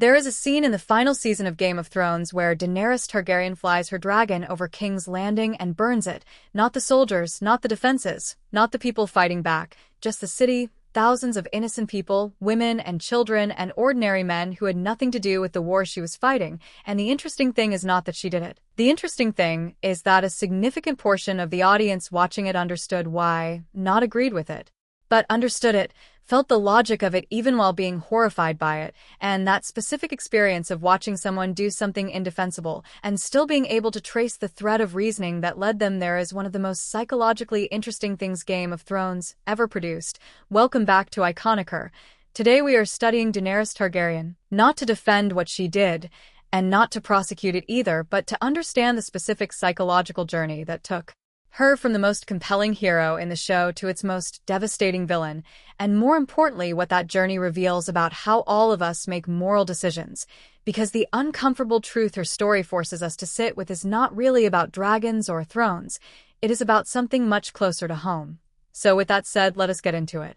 There is a scene in the final season of Game of Thrones where Daenerys Targaryen flies her dragon over King's Landing and burns it. Not the soldiers, not the defenses, not the people fighting back, just the city, thousands of innocent people, women and children and ordinary men who had nothing to do with the war she was fighting. And the interesting thing is not that she did it. The interesting thing is that a significant portion of the audience watching it understood why, not agreed with it, but understood it, felt the logic of it even while being horrified by it, and that specific experience of watching someone do something indefensible and still being able to trace the thread of reasoning that led them there is one of the most psychologically interesting things Game of Thrones ever produced. Welcome back to Iconicer. Today we are studying Daenerys Targaryen, not to defend what she did, and not to prosecute it either, but to understand the specific psychological journey that took her from the most compelling hero in the show to its most devastating villain, and more importantly, what that journey reveals about how all of us make moral decisions. Because the uncomfortable truth her story forces us to sit with is not really about dragons or thrones, it is about something much closer to home. So with that said, let us get into it.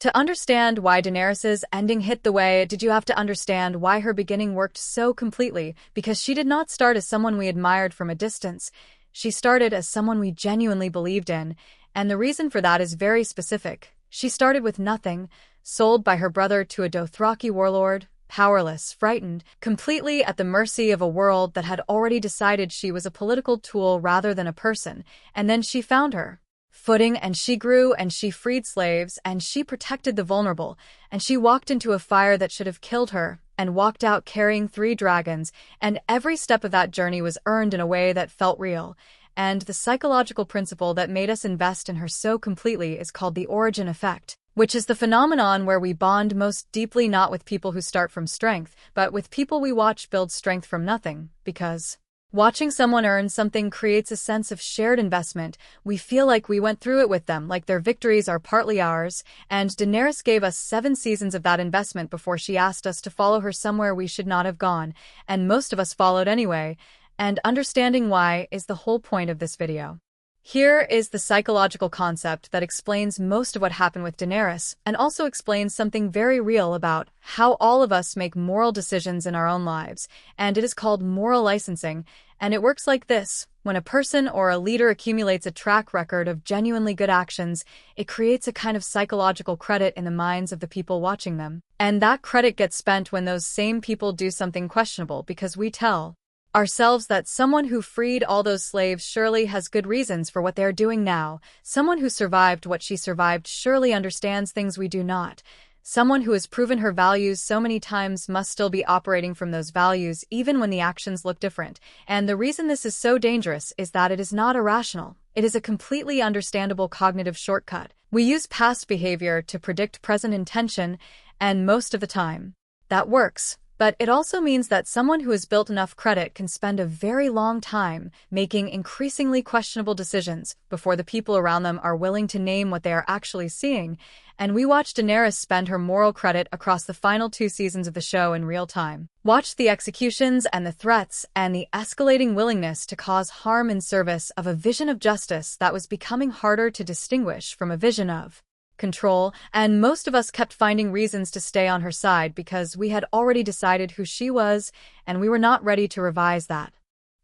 To understand why Daenerys' ending hit the way it did, you have to understand why her beginning worked so completely, because she did not start as someone we admired from a distance. She started as someone we genuinely believed in, and the reason for that is very specific. She started with nothing, sold by her brother to a Dothraki warlord, powerless, frightened, completely at the mercy of a world that had already decided she was a political tool rather than a person, and then she found her footing, and she grew, and she freed slaves, and she protected the vulnerable, and she walked into a fire that should have killed her, and walked out carrying 3 dragons, and every step of that journey was earned in a way that felt real. And the psychological principle that made us invest in her so completely is called the origin effect, which is the phenomenon where we bond most deeply not with people who start from strength, but with people we watch build strength from nothing, because watching someone earn something creates a sense of shared investment. We feel like we went through it with them, like their victories are partly ours, and Daenerys gave us 7 seasons of that investment before she asked us to follow her somewhere we should not have gone, and most of us followed anyway, and understanding why is the whole point of this video. Here is the psychological concept that explains most of what happened with Daenerys, and also explains something very real about how all of us make moral decisions in our own lives, and it is called moral licensing, and it works like this. When a person or a leader accumulates a track record of genuinely good actions, it creates a kind of psychological credit in the minds of the people watching them, and that credit gets spent when those same people do something questionable, because we tell ourselves that someone who freed all those slaves surely has good reasons for what they're doing now. Someone who survived what she survived surely understands things we do not. Someone who has proven her values so many times must still be operating from those values even when the actions look different. And the reason this is so dangerous is that it is not irrational. It is a completely understandable cognitive shortcut. We use past behavior to predict present intention, and most of the time, that works. But it also means that someone who has built enough credit can spend a very long time making increasingly questionable decisions before the people around them are willing to name what they are actually seeing. And we watched Daenerys spend her moral credit across the final 2 seasons of the show in real time. Watched the executions and the threats and the escalating willingness to cause harm in service of a vision of justice that was becoming harder to distinguish from a vision of control, and most of us kept finding reasons to stay on her side because we had already decided who she was, and we were not ready to revise that.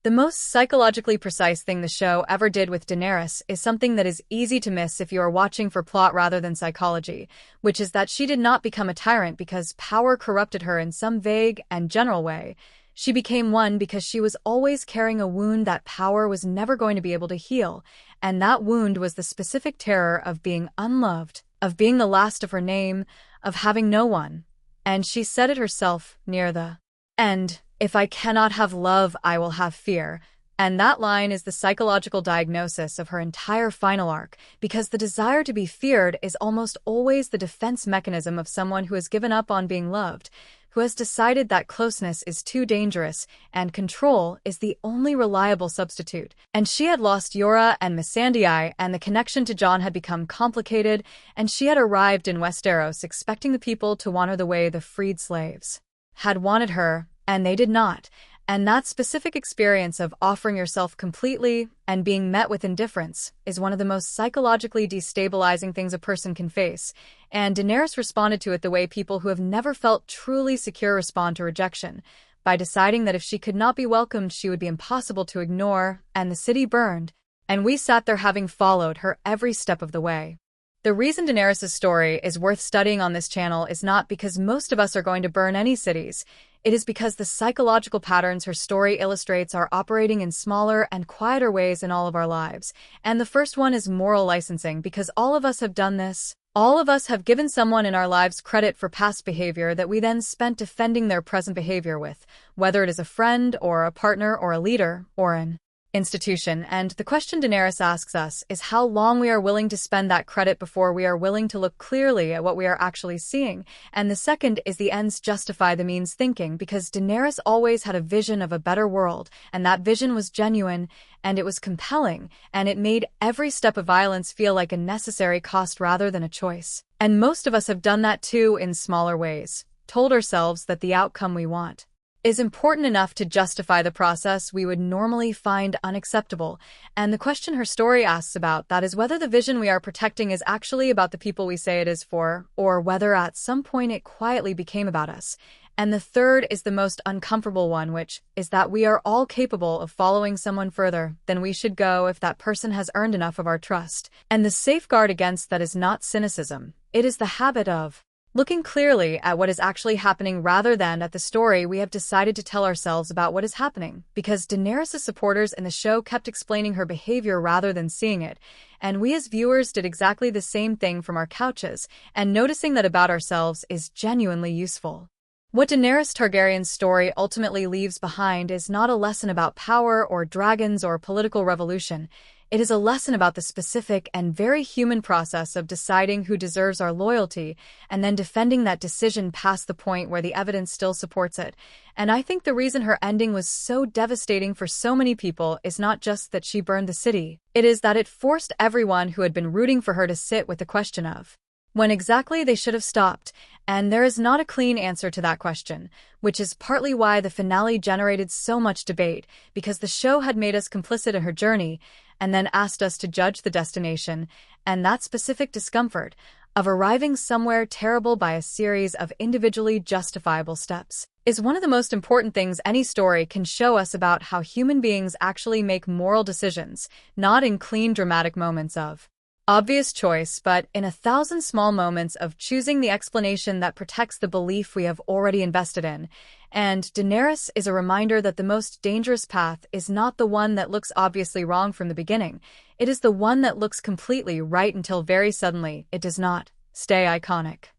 The most psychologically precise thing the show ever did with Daenerys is something that is easy to miss if you are watching for plot rather than psychology, which is that she did not become a tyrant because power corrupted her in some vague and general way. She became one because she was always carrying a wound that power was never going to be able to heal, and that wound was the specific terror of being unloved, of being the last of her name, of having no one. And she said it herself near the end, "If I cannot have love, I will have fear." And that line is the psychological diagnosis of her entire final arc, because the desire to be feared is almost always the defense mechanism of someone who has given up on being loved, who has decided that closeness is too dangerous and control is the only reliable substitute. And she had lost Yora and Missandei, and the connection to Jon had become complicated, and she had arrived in Westeros expecting the people to want her the way the freed slaves had wanted her, and they did not. And that specific experience of offering yourself completely and being met with indifference is one of the most psychologically destabilizing things a person can face. And Daenerys responded to it the way people who have never felt truly secure respond to rejection, by deciding that if she could not be welcomed, she would be impossible to ignore, and the city burned. And we sat there having followed her every step of the way. The reason Daenerys' story is worth studying on this channel is not because most of us are going to burn any cities. It is because the psychological patterns her story illustrates are operating in smaller and quieter ways in all of our lives. And the first one is moral licensing, because all of us have done this. All of us have given someone in our lives credit for past behavior that we then spent defending their present behavior with, whether it is a friend or a partner or a leader or an institution. And the question Daenerys asks us is how long we are willing to spend that credit before we are willing to look clearly at what we are actually seeing. And the second is the ends justify the means thinking, because Daenerys always had a vision of a better world, and that vision was genuine, and it was compelling, and it made every step of violence feel like a necessary cost rather than a choice. And most of us have done that too in smaller ways, told ourselves that the outcome we want is important enough to justify the process we would normally find unacceptable. And the question her story asks about that is whether the vision we are protecting is actually about the people we say it is for, or whether at some point it quietly became about us. And the third is the most uncomfortable one, which is that we are all capable of following someone further than we should go if that person has earned enough of our trust. And the safeguard against that is not cynicism. It is the habit of looking clearly at what is actually happening rather than at the story we have decided to tell ourselves about what is happening, because Daenerys' supporters in the show kept explaining her behavior rather than seeing it, and we as viewers did exactly the same thing from our couches, and noticing that about ourselves is genuinely useful. What Daenerys Targaryen's story ultimately leaves behind is not a lesson about power or dragons or political revolution. It is a lesson about the specific and very human process of deciding who deserves our loyalty and then defending that decision past the point where the evidence still supports it. And I think the reason her ending was so devastating for so many people is not just that she burned the city. It is that it forced everyone who had been rooting for her to sit with the question of when exactly they should have stopped, and there is not a clean answer to that question, which is partly why the finale generated so much debate, because the show had made us complicit in her journey, and then asked us to judge the destination, and that specific discomfort of arriving somewhere terrible by a series of individually justifiable steps is one of the most important things any story can show us about how human beings actually make moral decisions, not in clean dramatic moments of obvious choice, but in 1,000 small moments of choosing the explanation that protects the belief we have already invested in. And Daenerys is a reminder that the most dangerous path is not the one that looks obviously wrong from the beginning. It is the one that looks completely right until very suddenly it does not. Stay iconic.